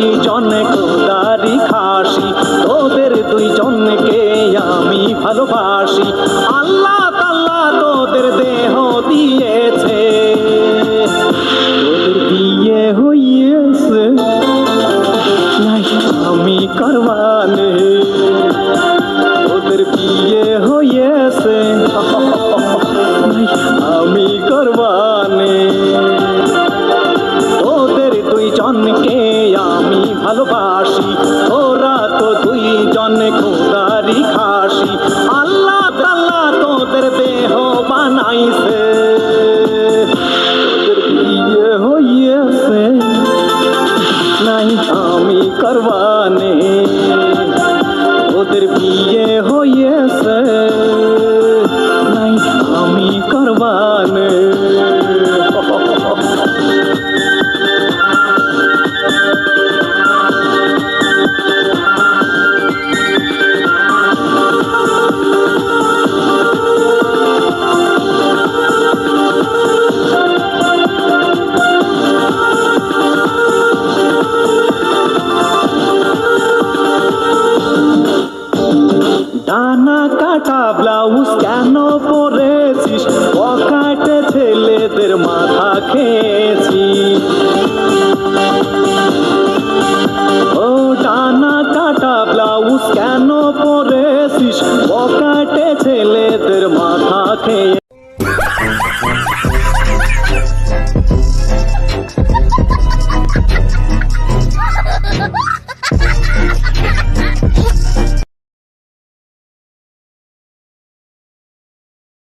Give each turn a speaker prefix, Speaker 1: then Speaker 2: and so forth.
Speaker 1: দুইজনে খোদারি খাসি, তোদের দুইজনকে আমি ভালোবাসি। আল্লাহ তাআলা তোদের দেহ দিয়েছে, তোদের বিয়ে হইয়েছে নাই আমি করবানে, তোদের বিয়ে হইয়েছে নাই আমি করবানে। তোদের দুইজনকে আমি ভালোবাসি, তোরা তো দুইজন খোদারি খাসি। আল্লাহ তাআলা তোদের দেহ বানাইছে, তোদের বিয়ে হইয়েছে নাই আমি করবানে, তোদের বিয়ে হইয়েছে নাই আমি করবানে। ডানা কাটা ব্লাউজ কেন পরেছিস, পকেটে ছেলেদের মাথা খেয়ে